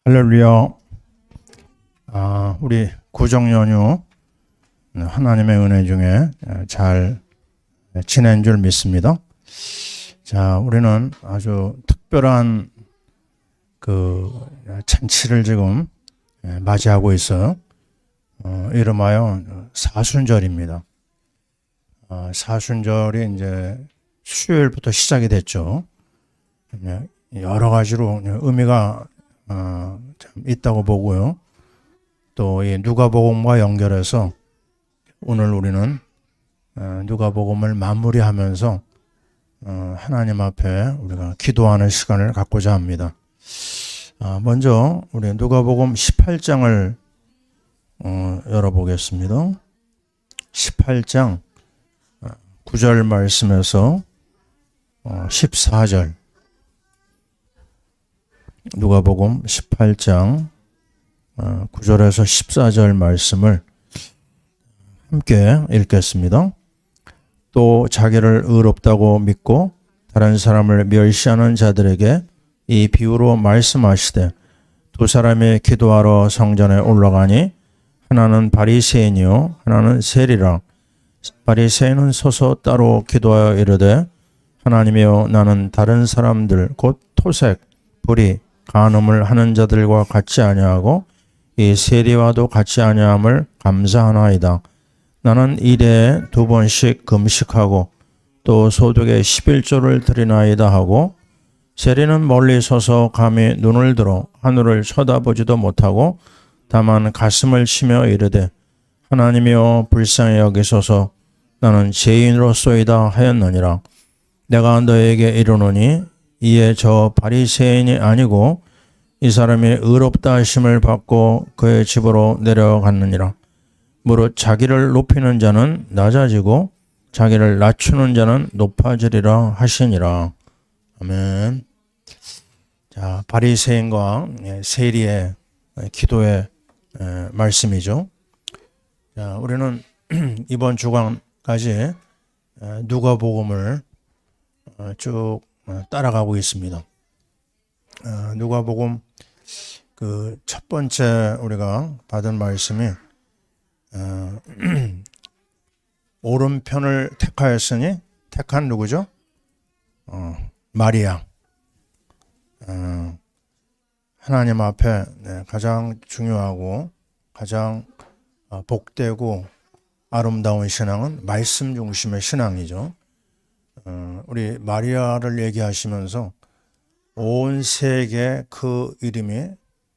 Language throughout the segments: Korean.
할렐루야. 우리 구정 연휴 하나님의 은혜 중에 잘 지낸 줄 믿습니다. 자, 우리는 아주 특별한 그 잔치를 지금 맞이하고 있어요. 이름하여 사순절입니다. 사순절이 이제 수요일부터 시작이 됐죠. 여러 가지로 의미가 참 있다고 보고요. 또 이 누가복음과 연결해서 오늘 우리는 누가복음을 마무리하면서 하나님 앞에 우리가 기도하는 시간을 갖고자 합니다. 먼저 우리 누가복음 18장을 열어보겠습니다. 18장 9절 말씀에서 14절, 누가복음 18장 9절에서 14절 말씀을 함께 읽겠습니다. 또 자기를 의롭다고 믿고 다른 사람을 멸시하는 자들에게 이 비유로 말씀하시되, 두 사람이 기도하러 성전에 올라가니 하나는 바리새인이요 하나는 세리라. 바리새인은 서서 따로 기도하여 이르되, 하나님이여, 나는 다른 사람들 곧 토색, 불의, 간음을 하는 자들과 같이 아니하고 이 세리와도 같이 아니함을 감사하나이다. 나는 일에 2번씩 금식하고 또 소득의 11조를 드리나이다 하고, 세리는 멀리 서서 감히 눈을 들어 하늘을 쳐다보지도 못하고 다만 가슴을 치며 이르되, 하나님이여, 불쌍히 여기소서, 나는 죄인으로소이다 하였느니라. 내가 너에게 이르노니 이에 저 바리새인이 아니고 이 사람이 의롭다 하심을 받고 그의 집으로 내려갔느니라. 무릇 자기를 높이는 자는 낮아지고 자기를 낮추는 자는 높아지리라 하시니라. 아멘. 자, 바리새인과 세리의 기도의 말씀이죠. 자, 우리는 이번 주간까지 누가복음을 쭉 따라가고 있습니다. 누가복음 그 첫 번째 우리가 받은 말씀이 오른편을 택하였으니, 택한 누구죠? 마리아. 하나님 앞에 가장 중요하고 가장 복되고 아름다운 신앙은 말씀 중심의 신앙이죠. 우리 마리아를 얘기하시면서 온 세계 그 이름이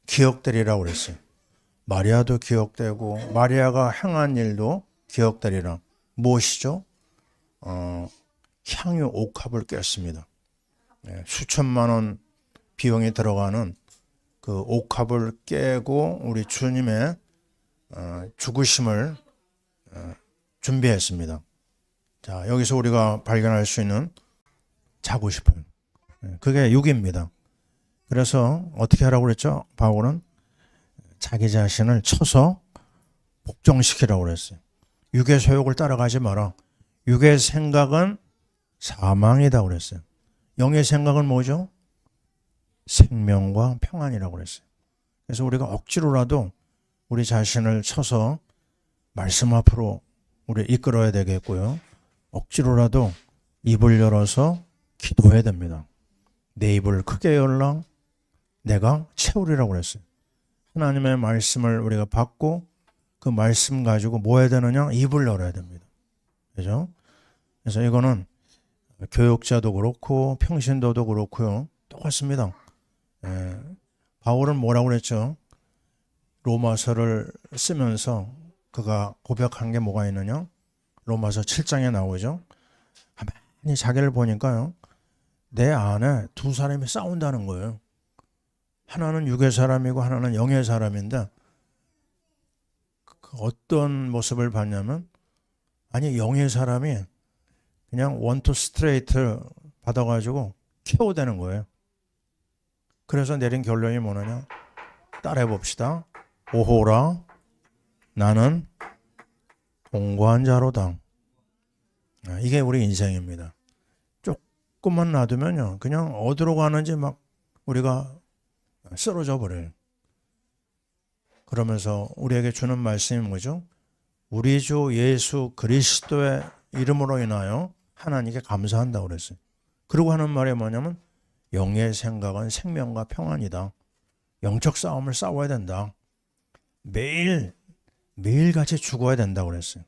기억되리라고 그랬어요. 마리아도 기억되고 마리아가 행한 일도 기억되리라. 무엇이죠? 향유 옥합을 깼습니다. 수천만 원 비용이 들어가는 그 옥합을 깨고 우리 주님의 죽으심을 준비했습니다. 자, 여기서 우리가 발견할 수 있는 자고 싶은, 그게 육입니다. 그래서 어떻게 하라고 그랬죠? 바울은 자기 자신을 쳐서 복종시키라고 그랬어요. 육의 소욕을 따라가지 마라. 육의 생각은 사망이다 그랬어요. 영의 생각은 뭐죠? 생명과 평안이라고 그랬어요. 그래서 우리가 억지로라도 우리 자신을 쳐서 말씀 앞으로 우리 이끌어야 되겠고요. 억지로라도 입을 열어서 기도해야 됩니다. 내 입을 크게 열라 내가 채우리라고 그랬어요. 하나님의 말씀을 우리가 받고 그 말씀 가지고 뭐 해야 되느냐? 입을 열어야 됩니다. 그죠? 그래서 이거는 교육자도 그렇고 평신도도 그렇고요. 똑같습니다. 바울은 뭐라고 그랬죠? 로마서를 쓰면서 그가 고백한 게 뭐가 있느냐? 로마서 7장에 나오죠. 가만히 자기를 보니까요, 내 안에 두 사람이 싸운다는 거예요. 하나는 육의 사람이고 하나는 영의 사람인데, 어떤 모습을 봤냐면, 아니 영의 사람이 그냥 원투 스트레이트 받아가지고 KO 되는 거예요. 그래서 내린 결론이 뭐냐면, 따라해 봅시다. 오호라, 나는 공고한 자로다. 이게 우리 인생입니다. 조금만 놔두면요, 그냥 어디로 가는지 막 우리가 쓰러져 버려요. 그러면서 우리에게 주는 말씀이 뭐죠? 우리 주 예수 그리스도의 이름으로 인하여 하나님께 감사한다고 그랬어요. 그리고 하는 말이 뭐냐면 영의 생각은 생명과 평안이다. 영적 싸움을 싸워야 된다. 매일같이 죽어야 된다고 그랬어요.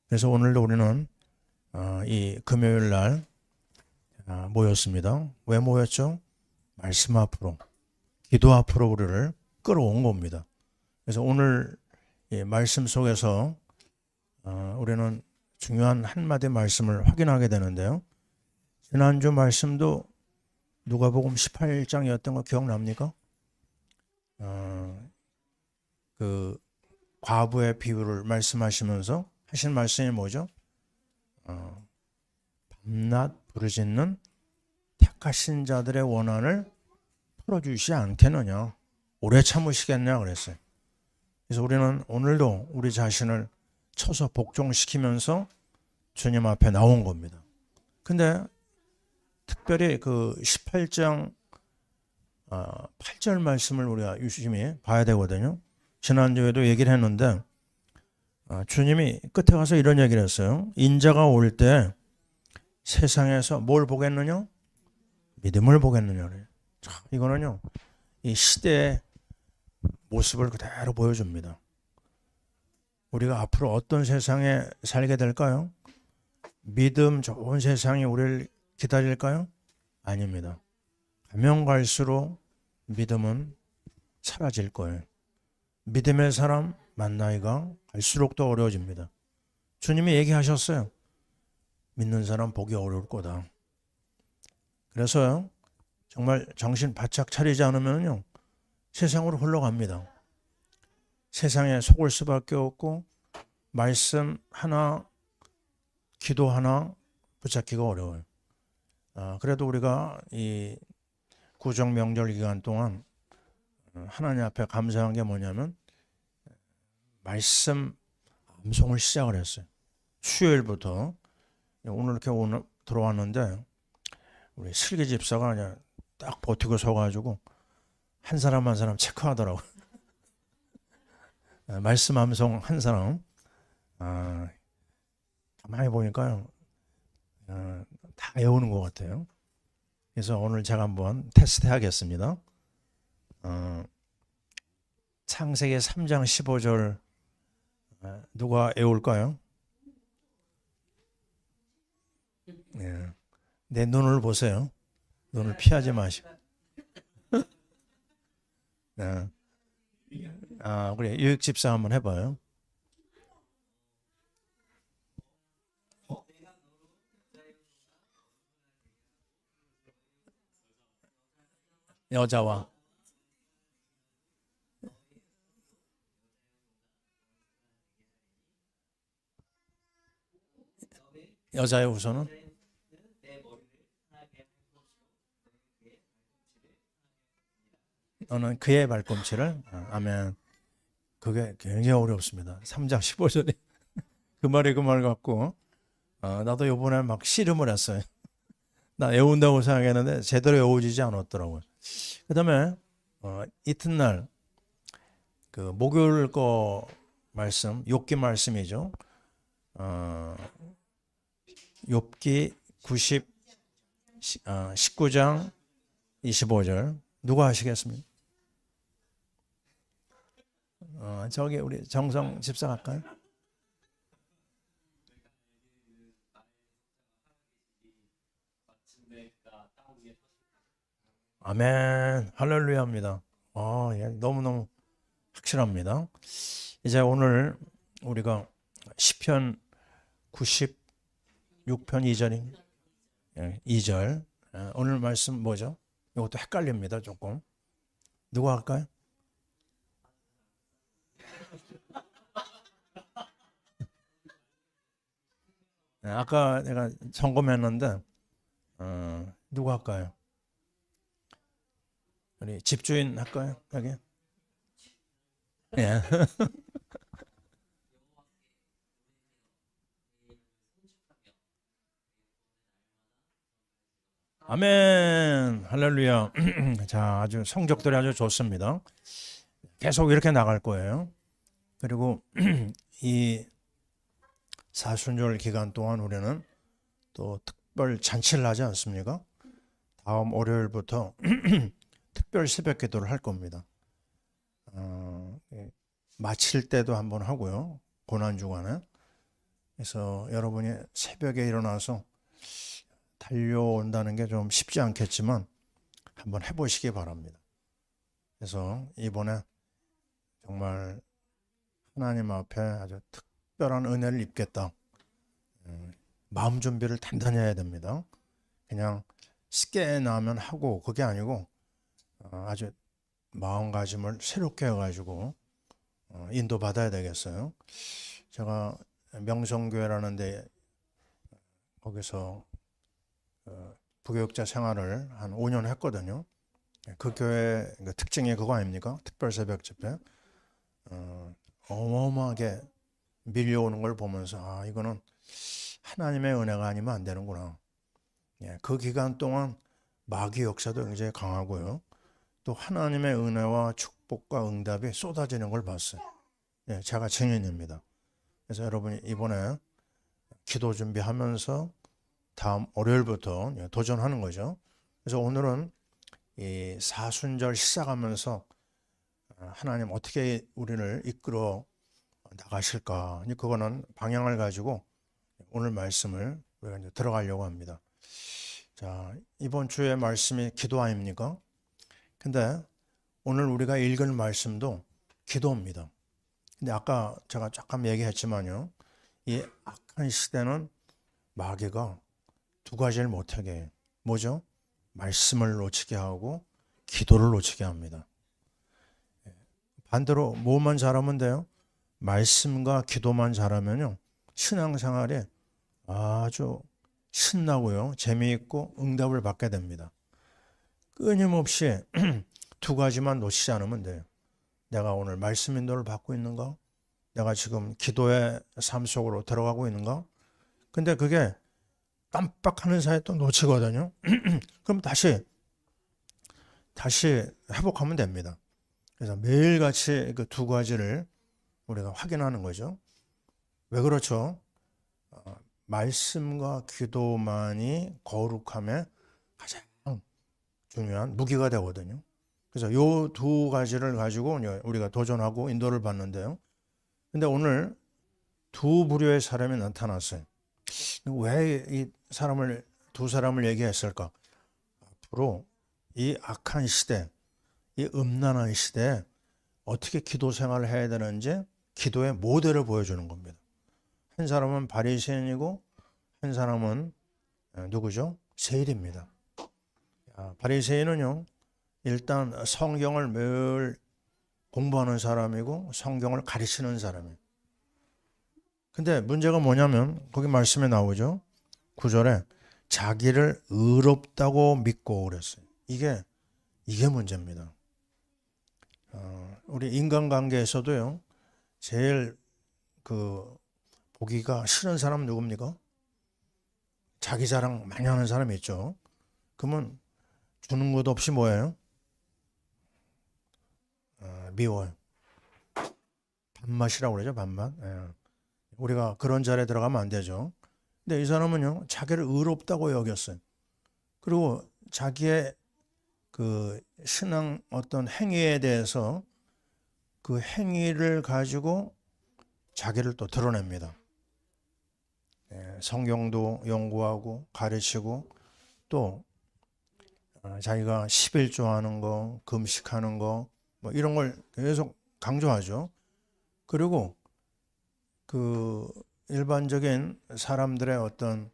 그래서 오늘도 우리는 이 금요일 날 모였습니다. 왜 모였죠? 말씀 앞으로, 기도 앞으로 우리를 끌어온 겁니다. 그래서 오늘 이 말씀 속에서 우리는 중요한 한마디 말씀을 확인하게 되는데요. 지난주 말씀도 누가복음 18장이었던 거 기억납니까? 그 과부의 비유를 말씀하시면서 하신 말씀이 뭐죠? 밤낮 부르짖는 택하신 자들의 원한을 풀어주시지 않겠느냐, 오래 참으시겠냐 그랬어요. 그래서 우리는 오늘도 우리 자신을 쳐서 복종시키면서 주님 앞에 나온 겁니다. 근데 특별히 그 18장 8절 말씀을 우리가 유심히 봐야 되거든요. 지난주에도 얘기를 했는데 주님이 끝에 가서 이런 얘기를 했어요. 인자가 올 때 세상에서 뭘 보겠느냐? 믿음을 보겠느냐. 자, 이거는요, 이 시대의 모습을 그대로 보여줍니다. 우리가 앞으로 어떤 세상에 살게 될까요? 믿음 좋은 세상이 우리를 기다릴까요? 아닙니다. 가면 갈수록 믿음은 사라질 거예요. 믿음의 사람 만나기가 갈수록 더 어려워집니다. 주님이 얘기하셨어요. 믿는 사람 보기 어려울 거다. 그래서요, 정말 정신 바짝 차리지 않으면요, 세상으로 흘러갑니다. 세상에 속을 수밖에 없고 말씀 하나, 기도 하나 붙잡기가 어려워요. 그래도 우리가 이 구정 명절 기간 동안 하나님 앞에 감사한 게 뭐냐면 말씀 암송을 시작을 했어요. 수요일부터 오늘 이렇게 들어왔는데 우리 슬기 집사가 그냥 딱 버티고 서가지고 한 사람 한 사람 체크하더라고요. 말씀 암송 한 사람. 가만히 보니까요, 다 외우는 것 같아요. 그래서 오늘 제가 한번 테스트 해야겠습니다. 창세기 3장 15절 누가 외울까요? 네. 내 눈을 보세요. 눈을 피하지 마시고. 네. 그래, 유익집사 한번 해봐요. 여자와 여자의 우선은 너는 그의 발꿈치를. 아멘. 그게 굉장히 어렵습니다. 3장 15절에 그 말이 그 말 같고 나도 이번에 막 씨름을 했어요. 나 외운다고 생각했는데 제대로 외워지지 않았더라고요. 그 다음에 이튿날 그 목요일 거 말씀, 욥기 말씀이죠. 욥기 19장 25절 누가 하시겠습니까? 저기 우리 정성 집사 할까요? 아멘, 할렐루야입니다. 예, 너무너무 확실합니다. 이제 오늘 우리가 시편 96편 2절인 2절 오늘 말씀 뭐죠? 이것도 헷갈립니다. 조금. 누가 할까요? 아까 내가 점검했는데 누가 할까요? 우리 집주인 할까요? 여기? 예. 아멘, 할렐루야. 자, 아주 성적들이 아주 좋습니다. 계속 이렇게 나갈 거예요. 그리고 이 사순절 기간 동안 우리는 또 특별 잔치를 하지 않습니까? 다음 월요일부터 특별 새벽 기도를 할 겁니다. 마칠 때도 한번 하고요. 고난 주간에. 그래서 여러분이 새벽에 일어나서 달려온다는 게 좀 쉽지 않겠지만 한번 해보시기 바랍니다. 그래서 이번에 정말 하나님 앞에 아주 특별한 은혜를 입겠다. 마음 준비를 단단히 해야 됩니다. 그냥 쉽게 나면 하고 그게 아니고 아주 마음가짐을 새롭게 해가지고 인도받아야 되겠어요. 제가 명성교회라는 데 거기서 부교육자 생활을 한 5년 했거든요. 그 교회 특징이 그거 아닙니까? 특별 새벽 집회. 어마어마하게 밀려오는 걸 보면서 이거는 하나님의 은혜가 아니면 안 되는구나. 그 기간 동안 마귀 역사도 굉장히 강하고요. 또 하나님의 은혜와 축복과 응답이 쏟아지는 걸 봤어요. 제가 증인입니다. 그래서 여러분이 이번에 기도 준비하면서 다음 월요일부터 도전하는 거죠. 그래서 오늘은 이 사순절 시작하면서 하나님 어떻게 우리를 이끌어 나가실까? 그거는 방향을 가지고 오늘 말씀을 우리가 이제 들어가려고 합니다. 자, 이번 주의 말씀이 기도 아닙니까? 근데 오늘 우리가 읽은 말씀도 기도입니다. 근데 아까 제가 잠깐 얘기했지만요. 이 악한 시대는 마귀가 두 가지를 못하게 해요. 뭐죠? 말씀을 놓치게 하고 기도를 놓치게 합니다. 반대로 뭐만 잘하면 돼요? 말씀과 기도만 잘하면요. 신앙생활에 아주 신나고요. 재미있고 응답을 받게 됩니다. 끊임없이 두 가지만 놓치지 않으면 돼요. 내가 오늘 말씀 인도를 받고 있는가? 내가 지금 기도의 삶 속으로 들어가고 있는가? 근데 그게 깜빡하는 사이에 또 놓치거든요. 그럼 다시 회복하면 됩니다. 그래서 매일같이 그 두 가지를 우리가 확인하는 거죠. 왜 그렇죠? 말씀과 기도만이 거룩함에 가장 중요한 무기가 되거든요. 그래서 요 두 가지를 가지고 우리가 도전하고 인도를 받는데요. 근데 오늘 두 부류의 사람이 나타났어요. 왜 이 두 사람을 얘기했을까? 앞으로 이 악한 시대, 이 음란한 시대에 어떻게 기도 생활을 해야 되는지 기도의 모델을 보여주는 겁니다. 한 사람은 바리새인이고 한 사람은 누구죠? 세일입니다. 바리새인은요, 일단 성경을 매일 공부하는 사람이고 성경을 가르치는 사람이에요. 근데 문제가 뭐냐면 거기 말씀에 나오죠. 9절에 자기를 의롭다고 믿고 그랬어요. 이게 문제입니다. 우리 인간관계에서도요. 제일 보기가 싫은 사람 누굽니까? 자기 자랑 많이 하는 사람이 있죠. 그러면 주는 것도 없이 뭐예요? 미워요. 밥맛이라고 그러죠. 밥맛. 우리가 그런 자리에 들어가면 안 되죠. 근데 이 사람은요. 자기를 의롭다고 여겼어요. 그리고 자기의 그 신앙 어떤 행위에 대해서 그 행위를 가지고 자기를 또 드러냅니다. 성경도 연구하고 가르치고 또 자기가 11조 하는 거, 금식하는 거, 뭐 이런 걸 계속 강조하죠. 그리고 그 일반적인 사람들의 어떤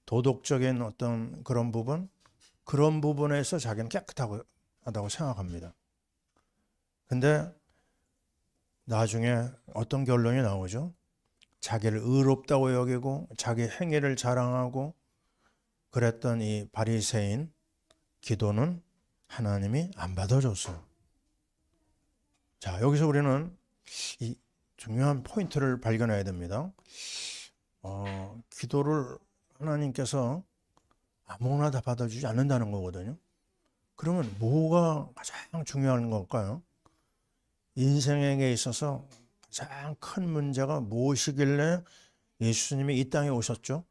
도덕적인 어떤 그런 부분에서 자기는 깨끗하다고 생각합니다. 근데 나중에 어떤 결론이 나오죠? 자기를 의롭다고 여기고 자기 행위를 자랑하고 그랬던 이 바리새인 기도는 하나님이 안 받아줬어요. 자, 여기서 우리는 이 중요한 포인트를 발견해야 됩니다. 기도를 하나님께서 아무나 다 받아주지 않는다는 거거든요. 그러면 뭐가 가장 중요한 걸까요? 인생에게 있어서 가장 큰 문제가 무엇이길래 예수님이 이 땅에 오셨죠?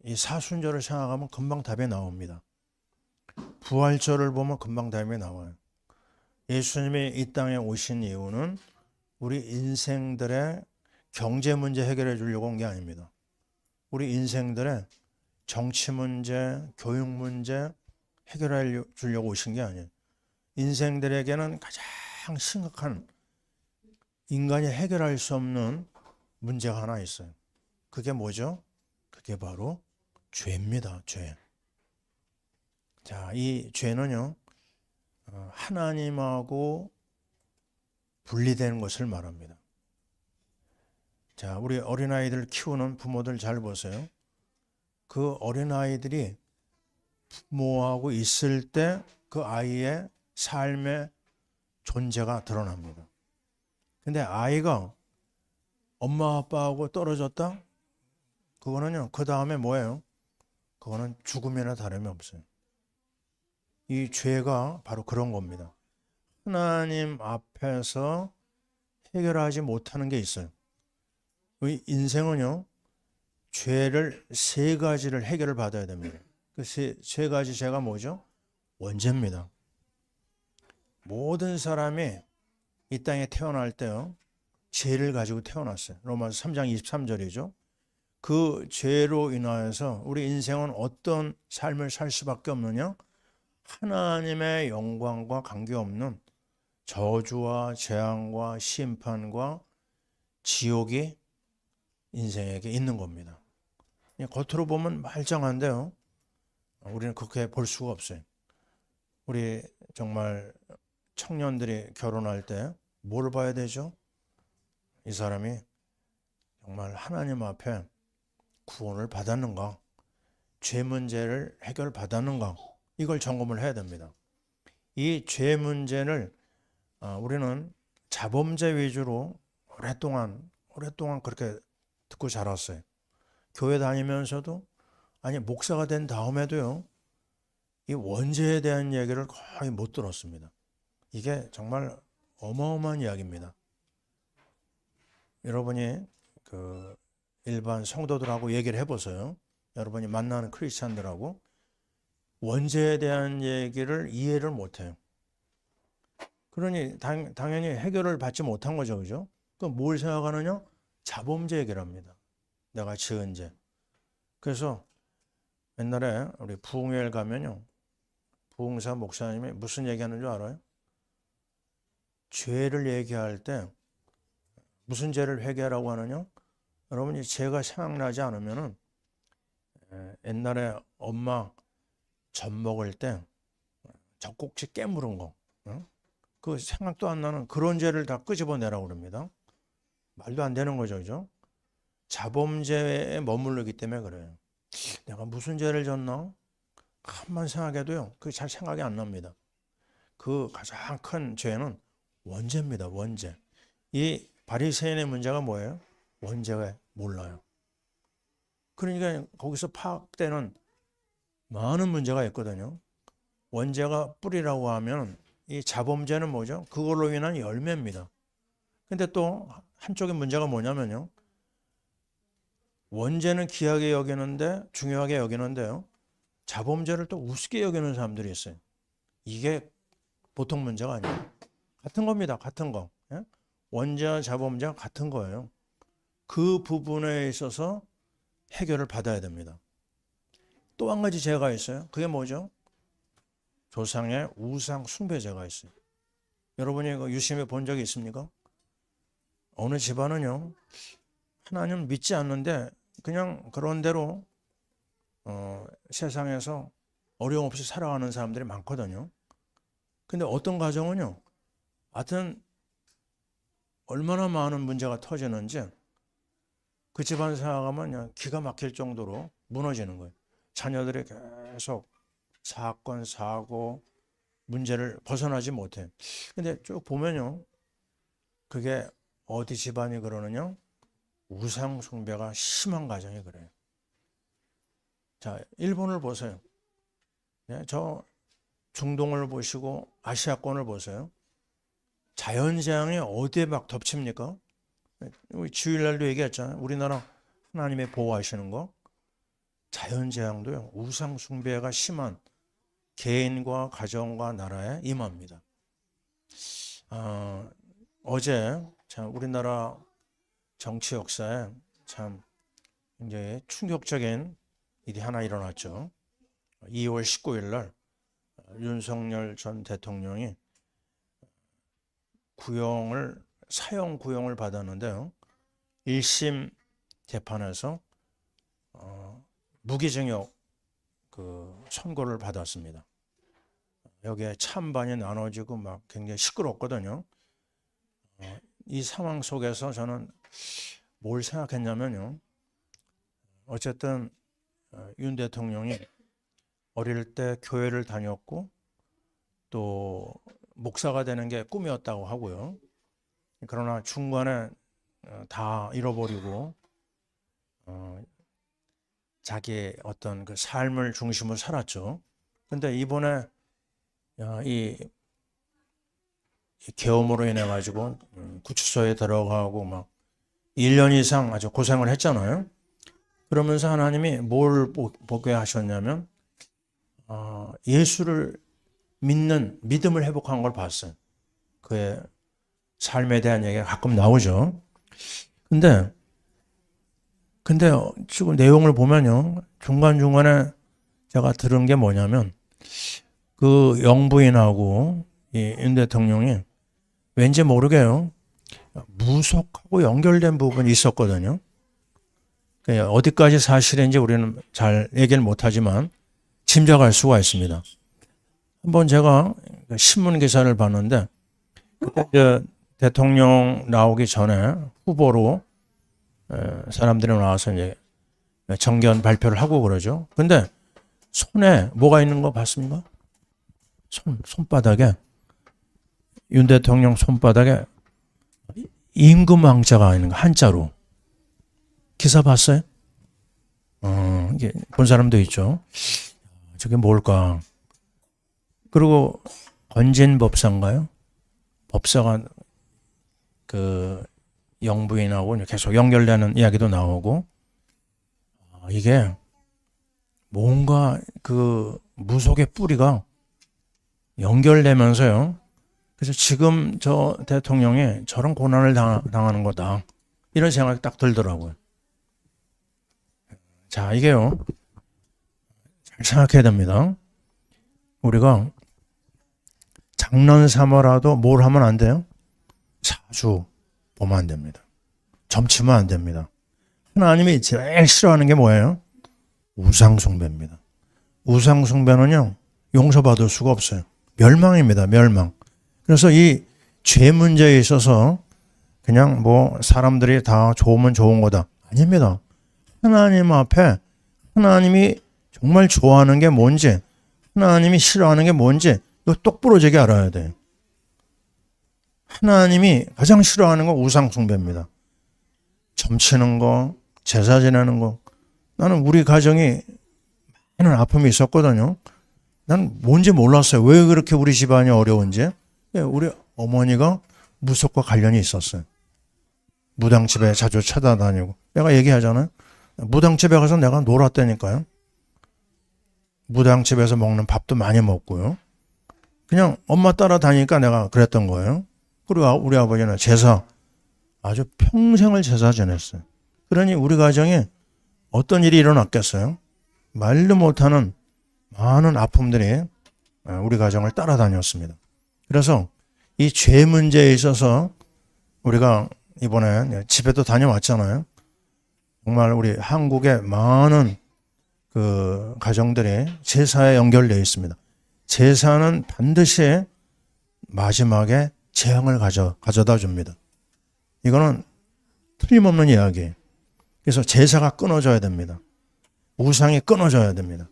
이 사순절을 생각하면 금방 답이 나옵니다. 부활절을 보면 금방 답이 나와요. 예수님이 이 땅에 오신 이유는 우리 인생들의 경제 문제 해결해 주려고 온 게 아닙니다. 우리 인생들의 정치 문제, 교육 문제 해결해 주려고 오신 게 아니에요. 인생들에게는 가장 심각한 인간이 해결할 수 없는 문제가 하나 있어요. 그게 뭐죠? 그게 바로 죄입니다. 죄. 자, 이 죄는요, 하나님하고 분리되는 것을 말합니다. 자, 우리 어린아이들 키우는 부모들 잘 보세요. 그 어린아이들이 부모하고 있을 때 그 아이의 삶의 존재가 드러납니다. 근데 아이가 엄마 아빠하고 떨어졌다? 그거는요, 그 다음에 뭐예요? 그거는 죽음이나 다름이 없어요. 이 죄가 바로 그런 겁니다. 하나님 앞에서 해결하지 못하는 게 있어요. 우리 인생은요, 죄를 세 가지를 해결을 받아야 됩니다. 그 세 가지 죄가 뭐죠? 원죄입니다. 모든 사람이 이 땅에 태어날 때요, 죄를 가지고 태어났어요. 로마서 3장 23절이죠. 그 죄로 인하여서 우리 인생은 어떤 삶을 살 수밖에 없느냐? 하나님의 영광과 관계없는 저주와 재앙과 심판과 지옥이 인생에게 있는 겁니다. 겉으로 보면 말짱한데요, 우리는 그렇게 볼 수가 없어요. 우리 정말 청년들이 결혼할 때 뭘 봐야 되죠? 이 사람이 정말 하나님 앞에 구원을 받았는가, 죄 문제를 해결받았는가, 이걸 점검을 해야 됩니다. 이 죄 문제를 우리는 자범죄 위주로 오랫동안 그렇게 듣고 자랐어요. 교회 다니면서도, 아니 목사가 된 다음에도요, 이 원죄에 대한 얘기를 거의 못 들었습니다. 이게 정말 어마어마한 이야기입니다. 여러분이 그 일반 성도들하고 얘기를 해보세요. 여러분이 만나는 크리스찬들하고 원죄에 대한 얘기를 이해를 못해요. 그러니 당연히 해결을 받지 못한 거죠, 그죠? 그럼 뭘 생각하느냐? 자범죄 얘기를 합니다. 내가 지은 죄. 그래서 옛날에 우리 부흥회를 가면요, 부흥사 목사님이 무슨 얘기하는 줄 알아요? 죄를 얘기할 때 무슨 죄를 회개하라고 하느냐? 여러분이 죄가 생각나지 않으면은 옛날에 엄마 젖 먹을 때 젖꼭지 깨물은 거, 그 생각도 안 나는 그런 죄를 다 끄집어내라고 그럽니다. 말도 안 되는 거죠, 그죠? 자범죄에 머무르기 때문에 그래요. 내가 무슨 죄를 졌나? 한번 생각해도요, 그게 잘 생각이 안 납니다. 그 가장 큰 죄는 원죄입니다. 원죄. 이 바리새인의 문제가 뭐예요? 원죄가 몰라요. 그러니까 거기서 파악되는 많은 문제가 있거든요. 원죄가 뿌리라고 하면 이 자범죄는 뭐죠? 그걸로 인한 열매입니다. 근데 또 한쪽의 문제가 뭐냐면요, 원죄는 귀하게 여기는데, 중요하게 여기는데요, 자범죄를 또 우습게 여기는 사람들이 있어요. 이게 보통 문제가 아니에요. 같은 겁니다. 같은 거. 원죄와 자범죄가 같은 거예요. 그 부분에 있어서 해결을 받아야 됩니다. 또 한 가지 죄가 있어요. 그게 뭐죠? 조상의 우상 숭배죄가 있어요. 여러분이 이거 유심히 본 적이 있습니까? 어느 집안은요, 하나님 믿지 않는데 그냥 그런 대로 세상에서 어려움 없이 살아가는 사람들이 많거든요. 근데 어떤 가정은요, 하여튼 얼마나 많은 문제가 터지는지 그 집안 생각하면 그냥 기가 막힐 정도로 무너지는 거예요. 자녀들이 계속 사건, 사고, 문제를 벗어나지 못해. 근데 쭉 보면요, 그게 어디 집안이 그러느냐? 우상 숭배가 심한 가정이 그래요. 자, 일본을 보세요. 네, 저 중동을 보시고 아시아권을 보세요. 자연재앙이 어디에 막 덮칩니까? 우리 주일날도 얘기했잖아요. 우리나라 하나님의 보호하시는 거. 자연재앙도요. 우상숭배가 심한 개인과 가정과 나라에 임합니다. 어제 참 우리나라 정치 역사에 참 굉장히 충격적인 일이 하나 일어났죠. 2월 19일 날 윤석열 전 대통령이 사형 구형을 받았는데요. 1심 재판에서 무기징역 선고를 받았습니다. 여기에 찬반이 나눠지고 막 굉장히 시끄럽거든요. 이 상황 속에서 저는 뭘 생각했냐면요. 어쨌든 윤 대통령이 어릴 때 교회를 다녔고 또 목사가 되는 게 꿈이었다고 하고요. 그러나 중간에 다 잃어버리고 자기의 어떤 그 삶을 중심으로 살았죠. 근데 이번에 이 계엄으로 인해 가지고 구치소에 들어가고 막 1년 이상 아주 고생을 했잖아요. 그러면서 하나님이 뭘 보게 하셨냐면 예수를 믿는 믿음을 회복한 걸 봤어요. 그의 삶에 대한 얘기가 가끔 나오죠. 근데 지금 내용을 보면요. 중간중간에 제가 들은 게 뭐냐면 그 영부인하고 윤 대통령이 왠지 모르게요. 무속하고 연결된 부분이 있었거든요. 어디까지 사실인지 우리는 잘 얘기를 못하지만 짐작할 수가 있습니다. 한번 제가 신문 기사를 봤는데 그때 대통령 나오기 전에 후보로 사람들이 나와서 이제 정견 발표를 하고 그러죠. 근데 손에 뭐가 있는 거 봤습니까? 손바닥에 윤 대통령 손바닥에 임금왕자가 있는 거 한자로. 기사 봤어요? 이게 본 사람도 있죠. 저게 뭘까? 그리고 건진 법사인가요? 법사가 그 영부인하고 계속 연결되는 이야기도 나오고 이게 뭔가 그 무속의 뿌리가 연결되면서요. 그래서 지금 저 대통령이 저런 고난을 당하는 거다. 이런 생각이 딱 들더라고요. 자, 이게요. 잘 생각해야 됩니다. 우리가 장난 삼아라도 뭘 하면 안 돼요? 자주 보면 안 됩니다. 점치면 안 됩니다. 하나님이 제일 싫어하는 게 뭐예요? 우상숭배입니다. 우상숭배는요, 용서받을 수가 없어요. 멸망입니다, 멸망. 그래서 이 죄 문제에 있어서 그냥 뭐 사람들이 다 좋으면 좋은 거다. 아닙니다. 하나님 앞에 하나님이 정말 좋아하는 게 뭔지, 하나님이 싫어하는 게 뭔지 이거 똑부러지게 알아야 돼요. 하나님이 가장 싫어하는 건 우상숭배입니다. 점치는 거, 제사 지내는 거. 나는 우리 가정이 많은 아픔이 있었거든요. 난 뭔지 몰랐어요. 왜 그렇게 우리 집안이 어려운지. 우리 어머니가 무속과 관련이 있었어요. 무당집에 자주 찾아다니고. 내가 얘기하잖아요. 무당집에 가서 내가 놀았다니까요. 무당집에서 먹는 밥도 많이 먹고요. 그냥 엄마 따라다니니까 내가 그랬던 거예요. 그리고 우리 아버지는 제사, 아주 평생을 제사 지냈어요. 그러니 우리 가정에 어떤 일이 일어났겠어요? 말도 못하는 많은 아픔들이 우리 가정을 따라다녔습니다. 그래서 이 죄 문제에 있어서 우리가 이번에 집에도 다녀왔잖아요. 정말 우리 한국의 많은 그 가정들이 제사에 연결되어 있습니다. 제사는 반드시 마지막에 재앙을 가져다 줍니다. 이거는 틀림없는 이야기예요. 그래서 제사가 끊어져야 됩니다. 우상이 끊어져야 됩니다.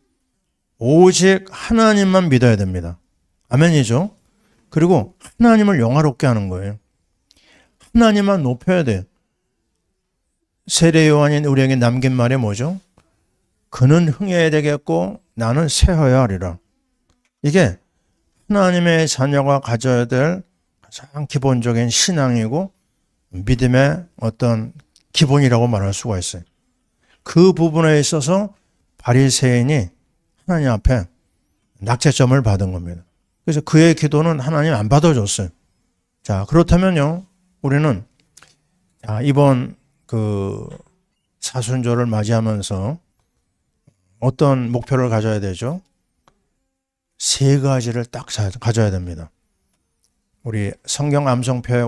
오직 하나님만 믿어야 됩니다. 아멘이죠? 그리고 하나님을 영화롭게 하는 거예요. 하나님만 높여야 돼요. 세례 요한이 우리에게 남긴 말이 뭐죠? 그는 흥해야 되겠고 나는 쇠하여야 하리라. 이게 하나님의 자녀가 가져야 될 가장 기본적인 신앙이고 믿음의 어떤 기본이라고 말할 수가 있어요. 그 부분에 있어서 바리새인이 하나님 앞에 낙제점을 받은 겁니다. 그래서 그의 기도는 하나님 안 받아줬어요. 자, 그렇다면요, 우리는 이번 그 사순절을 맞이하면서 어떤 목표를 가져야 되죠? 세 가지를 딱 가져야 됩니다. 우리 성경 암송표에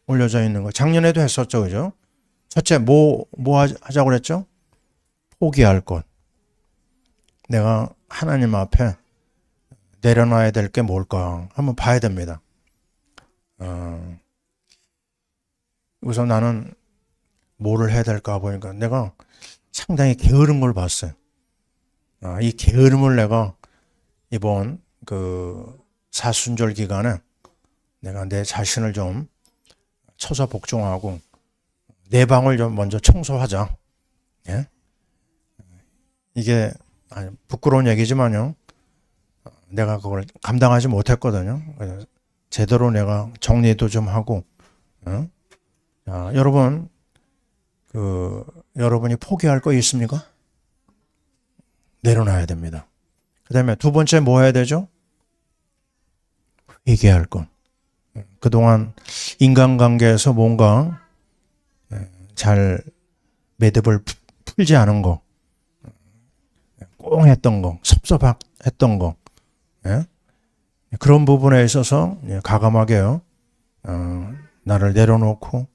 올려져 있는 거 작년에도 했었죠, 그죠? 첫째, 뭐 하자고 그랬죠? 포기할 것. 내가 하나님 앞에 내려놔야 될 게 뭘까 한번 봐야 됩니다. 우선 나는 뭐를 해야 될까 보니까 내가 상당히 게으른 걸 봤어요. 이 게으름을 내가 이번 그 사순절 기간에 내가 내 자신을 좀 처사 복종하고 내 방을 좀 먼저 청소하자. 예? 이게 부끄러운 얘기지만요. 내가 그걸 감당하지 못했거든요. 제대로 내가 정리도 좀 하고. 자, 여러분, 여러분이 포기할 거 있습니까? 내려놔야 됩니다. 그 다음에 두 번째 뭐 해야 되죠? 회개할 것. 그동안 인간관계에서 뭔가 잘 매듭을 풀지 않은 거, 꽁했던 거, 섭섭했던 거, 그런 부분에 있어서 과감하게요, 나를 내려놓고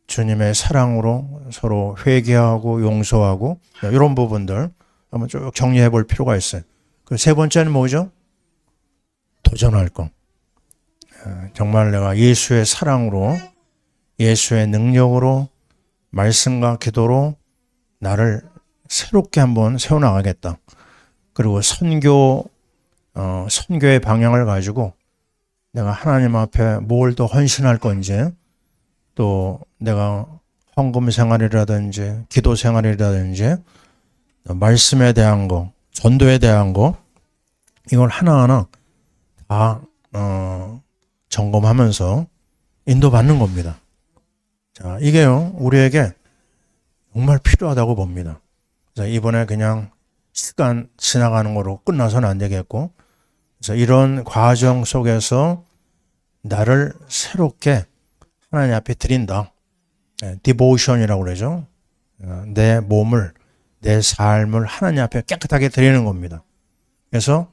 주님의 사랑으로 서로 회개하고 용서하고 이런 부분들 한번 쭉 정리해 볼 필요가 있어요. 그 세 번째는 뭐죠? 도전할 것. 정말 내가 예수의 사랑으로, 예수의 능력으로, 말씀과 기도로 나를 새롭게 한번 세워나가겠다. 그리고 선교의 방향을 가지고 내가 하나님 앞에 뭘 더 헌신할 건지, 또 내가 헌금 생활이라든지 기도 생활이라든지 말씀에 대한 거, 전도에 대한 거, 이걸 하나하나 다 점검하면서 인도받는 겁니다. 자, 이게요, 우리에게 정말 필요하다고 봅니다. 그래서 이번에 그냥 시간 지나가는 거로 끝나서는 안 되겠고, 그래서 이런 과정 속에서 나를 새롭게 하나님 앞에 드린다. 디보션이라고 그러죠. 내 몸을, 내 삶을 하나님 앞에 깨끗하게 드리는 겁니다. 그래서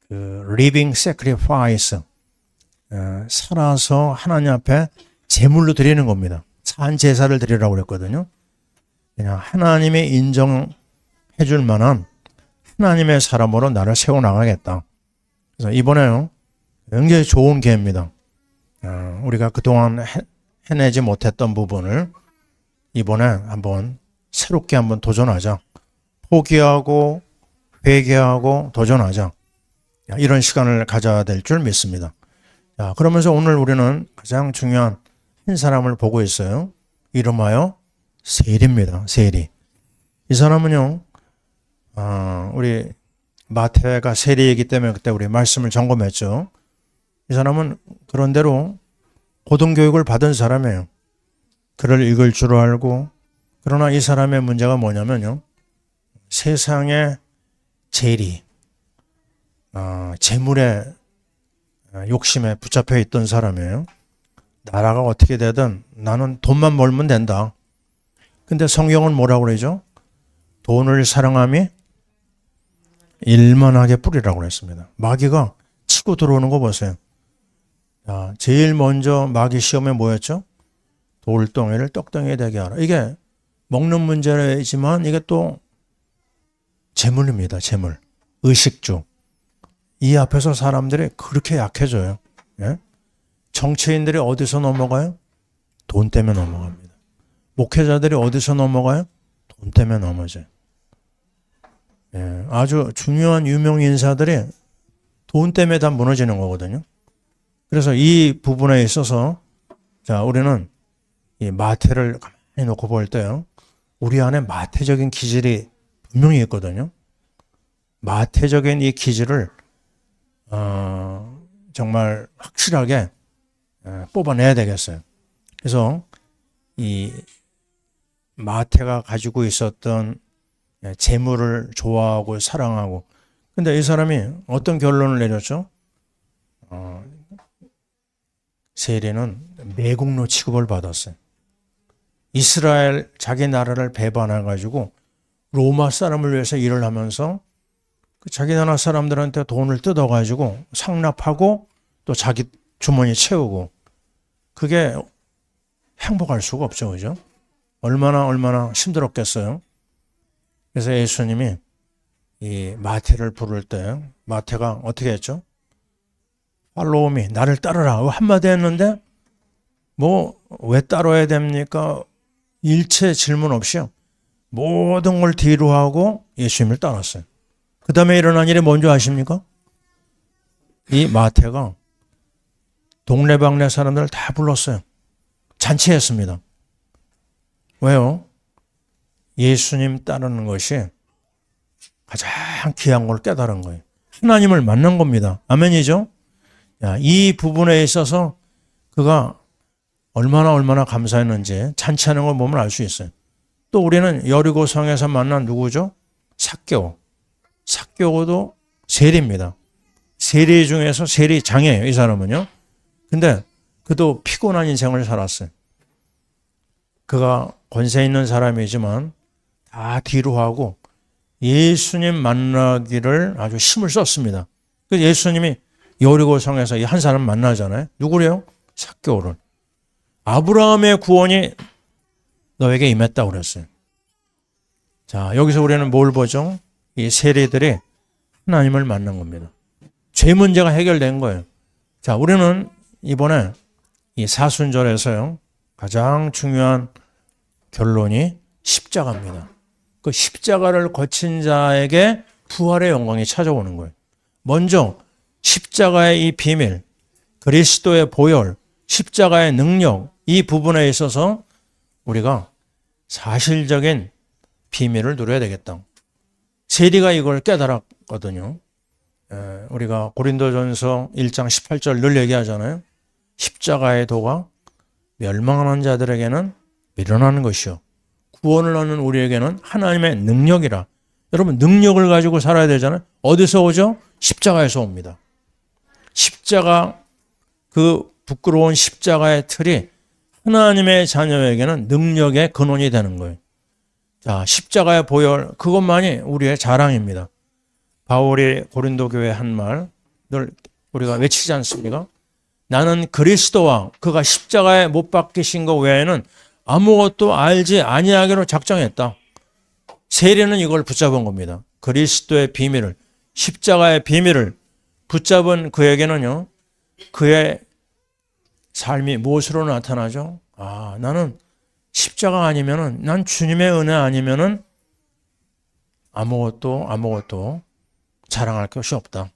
그 living sacrifice, 살아서 하나님 앞에 제물로 드리는 겁니다. 산 제사를 드리라고 그랬거든요. 그냥 하나님이 인정해 줄 만한 하나님의 사람으로 나를 세워나가겠다. 그래서 이번에요, 굉장히 좋은 기회입니다. 우리가 그동안 해내지 못했던 부분을 이번에 한번 새롭게 한번 도전하자. 포기하고 회개하고 도전하자. 이런 시간을 가져야 될 줄 믿습니다. 자, 그러면서 오늘 우리는 가장 중요한 한 사람을 보고 있어요. 이름하여 세리입니다. 세리. 이 사람은요, 우리 마태가 세리이기 때문에 그때 우리 말씀을 점검했죠. 이 사람은 그런대로 고등교육을 받은 사람이에요. 글을 읽을 줄 알고. 그러나 이 사람의 문제가 뭐냐면요, 세상의 재리, 재물의 욕심에 붙잡혀 있던 사람이에요. 나라가 어떻게 되든 나는 돈만 벌면 된다. 근데 성경은 뭐라고 그러죠? 돈을 사랑함이 일만하게 뿌리라고 그랬습니다. 마귀가 치고 들어오는 거 보세요. 제일 먼저 마귀 시험에 뭐였죠? 돌덩이를 떡덩이에 되게 하라. 이게 먹는 문제이지만 이게 또 재물입니다. 재물. 의식주. 이 앞에서 사람들이 그렇게 약해져요. 예? 정치인들이 어디서 넘어가요? 돈 때문에 넘어갑니다. 목회자들이 어디서 넘어가요? 돈 때문에 넘어져요. 예, 아주 중요한 유명 인사들이 돈 때문에 다 무너지는 거거든요. 그래서 이 부분에 있어서 자, 우리는 이 마태를 가만히 놓고 볼 때요, 우리 안에 마태적인 기질이 분명히 있거든요. 마태적인 이 기질을 정말 확실하게 뽑아내야 되겠어요. 그래서 이 마태가 가지고 있었던 재물을 좋아하고 사랑하고, 근데 이 사람이 어떤 결론을 내렸죠? 세리는 매국노 취급을 받았어요. 이스라엘 자기 나라를 배반해 가지고 로마 사람을 위해서 일을 하면서 그 자기 나라 사람들한테 돈을 뜯어 가지고 상납하고 또 자기 주머니 채우고, 그게 행복할 수가 없죠. 그죠? 얼마나 힘들었겠어요. 그래서 예수님이 이 마태를 부를 때 마태가 어떻게 했죠? 팔로우미, 나를 따르라 한마디 했는데 뭐 왜 따라야 됩니까? 일체 질문 없이요. 모든 걸 뒤로 하고 예수님을 따랐어요. 그 다음에 일어난 일이 뭔지 아십니까? 이 마태가 동네방네 사람들을 다 불렀어요. 잔치했습니다. 왜요? 예수님 따르는 것이 가장 귀한 걸 깨달은 거예요. 하나님을 만난 겁니다. 아멘이죠? 이 부분에 있어서 그가 얼마나 감사했는지 잔치하는 걸 보면 알 수 있어요. 또 우리는 여리고성에서 만난 누구죠? 삭개오. 삭개오도 세리입니다. 세리 중에서 세리장이에요. 이 사람은요. 근데 그도 피곤한 인생을 살았어요. 그가 권세 있는 사람이지만 다 뒤로 하고 예수님 만나기를 아주 힘을 썼습니다. 그래서 예수님이 여리고성에서 한 사람 만나잖아요. 누구래요? 삭개오를. 아브라함의 구원이 너에게 임했다고 그랬어요. 자, 여기서 우리는 뭘 보죠? 이 세리들이 하나님을 만난 겁니다. 죄 문제가 해결된 거예요. 자, 우리는 이번에 이 사순절에서요, 가장 중요한 결론이 십자가입니다. 그 십자가를 거친 자에게 부활의 영광이 찾아오는 거예요. 먼저 십자가의 이 비밀, 그리스도의 보혈, 십자가의 능력, 이 부분에 있어서 우리가 사실적인 비밀을 누려야 되겠다. 세리가 이걸 깨달았거든요. 우리가 고린도전서 1장 18절 늘 얘기하잖아요. 십자가의 도가 멸망하는 자들에게는 미련한 것이요, 구원을 얻는 우리에게는 하나님의 능력이라. 여러분, 능력을 가지고 살아야 되잖아요. 어디서 오죠? 십자가에서 옵니다. 십자가, 그 부끄러운 십자가의 틀이 하나님의 자녀에게는 능력의 근원이 되는 거예요. 자, 십자가의 보혈, 그것만이 우리의 자랑입니다. 바울이 고린도 교회에 한 말 늘 우리가 외치지 않습니까? 나는 그리스도와 그가 십자가에 못 박히신 것 외에는 아무것도 알지 아니하기로 작정했다. 세리는 이걸 붙잡은 겁니다. 그리스도의 비밀을, 십자가의 비밀을 붙잡은 그에게는요, 그의 삶이 무엇으로 나타나죠? 나는 십자가 아니면은, 난 주님의 은혜 아니면은 아무것도 자랑할 것이 없다.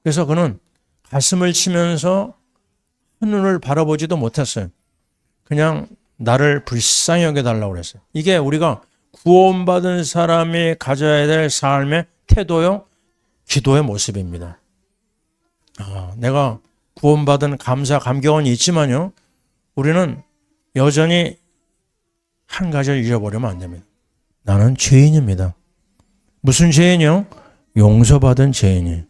그래서 그는 가슴을 치면서 하늘을 바라보지도 못했어요. 그냥 나를 불쌍히 여겨달라고 그랬어요. 이게 우리가 구원받은 사람이 가져야 될 삶의 태도요, 기도의 모습입니다. 내가 구원받은 감사, 감격은 있지만요, 우리는 여전히 한 가지를 잃어버리면 안 됩니다. 나는 죄인입니다. 무슨 죄인이요? 용서받은 죄인이.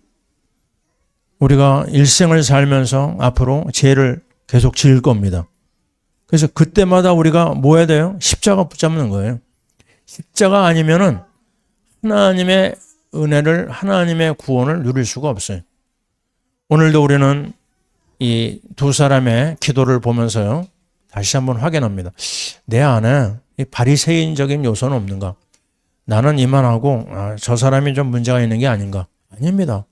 우리가 일생을 살면서 앞으로 죄를 계속 지을 겁니다. 그래서 그때마다 우리가 뭐 해야 돼요? 십자가 붙잡는 거예요. 십자가 아니면은 하나님의 은혜를, 하나님의 구원을 누릴 수가 없어요. 오늘도 우리는 이 두 사람의 기도를 보면서요, 다시 한번 확인합니다. 내 안에 이 바리새인적인 요소는 없는가? 나는 이만하고 저 사람이 좀 문제가 있는 게 아닌가? 아닙니다.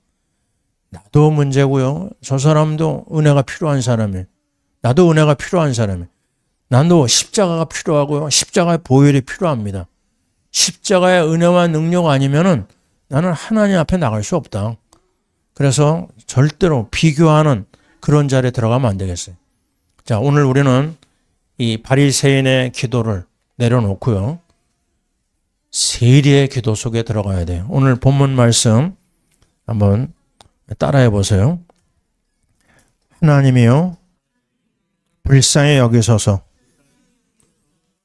나도 문제고요. 저 사람도 은혜가 필요한 사람이에요. 나도 은혜가 필요한 사람이에요. 나도 십자가가 필요하고요. 십자가의 보혈이 필요합니다. 십자가의 은혜와 능력 아니면은 나는 하나님 앞에 나갈 수 없다. 그래서 절대로 비교하는 그런 자리에 들어가면 안 되겠어요. 자, 오늘 우리는 이 바리새인의 기도를 내려놓고요, 세리의 기도 속에 들어가야 돼요. 오늘 본문 말씀 한번 따라해 보세요. 하나님이여, 불쌍히 여기소서.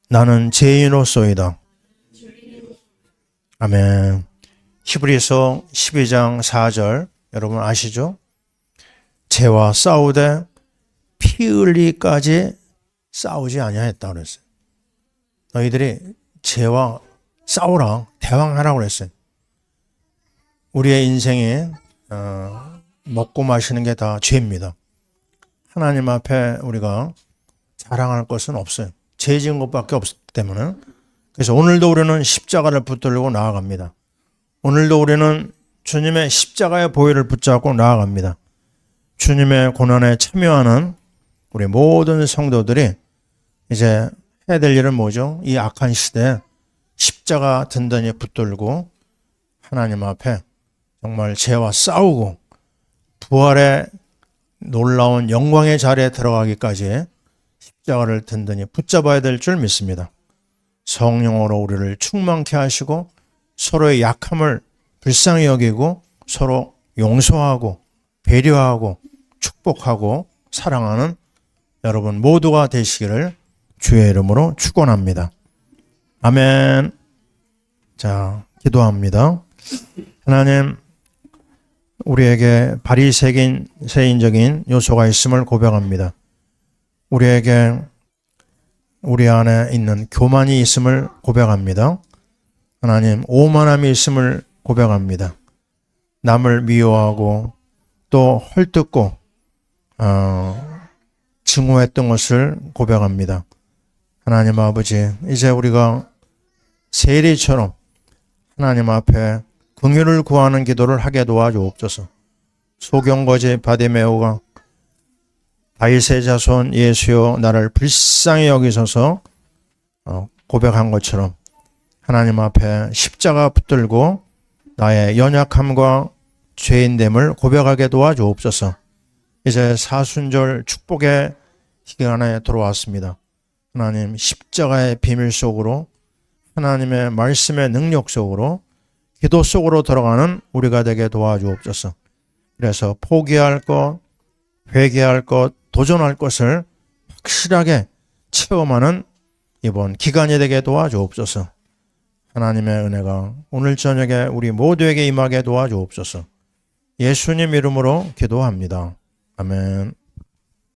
나는 죄인으로소이다. 아멘. 히브리서 12장 4절 여러분 아시죠? 죄와 싸우되 피 흘리기까지 싸우지 아니하였다 그랬어요. 너희들이 죄와 싸우라, 대항하라고 그랬어요. 우리의 인생이 먹고 마시는 게 다 죄입니다. 하나님 앞에 우리가 자랑할 것은 없어요. 죄 지은 것밖에 없기 때문에. 그래서 오늘도 우리는 십자가를 붙들고 나아갑니다. 오늘도 우리는 주님의 십자가의 보혈을 붙잡고 나아갑니다. 주님의 고난에 참여하는 우리 모든 성도들이 이제 해야 될 일은 뭐죠? 이 악한 시대에 십자가 든든히 붙들고 하나님 앞에 정말 죄와 싸우고 부활의 놀라운 영광의 자리에 들어가기까지 십자가를 든든히 붙잡아야 될 줄 믿습니다. 성령으로 우리를 충만케 하시고 서로의 약함을 불쌍히 여기고 서로 용서하고 배려하고 축복하고 사랑하는 여러분 모두가 되시기를 주의 이름으로 축원합니다. 아멘. 자, 기도합니다. 하나님, 우리에게 바리새인적인 요소가 있음을 고백합니다. 우리에게 우리 안에 있는 교만이 있음을 고백합니다. 하나님, 오만함이 있음을 고백합니다. 남을 미워하고 또 헐뜯고 증오했던 것을 고백합니다. 하나님 아버지, 이제 우리가 세리처럼 하나님 앞에 긍휼을 구하는 기도를 하게 도와주옵소서. 소경거지 바디메오가 다윗의 자손 예수여 나를 불쌍히 여기소서 고백한 것처럼 하나님 앞에 십자가 붙들고 나의 연약함과 죄인됨을 고백하게 도와주옵소서. 이제 사순절 축복의 시간에 들어왔습니다. 하나님, 십자가의 비밀 속으로 하나님의 말씀의 능력 속으로 기도 속으로 들어가는 우리가 되게 도와주옵소서. 그래서 포기할 것, 회개할 것, 도전할 것을 확실하게 체험하는 이번 기간이 되게 도와주옵소서. 하나님의 은혜가 오늘 저녁에 우리 모두에게 임하게 도와주옵소서. 예수님 이름으로 기도합니다. 아멘.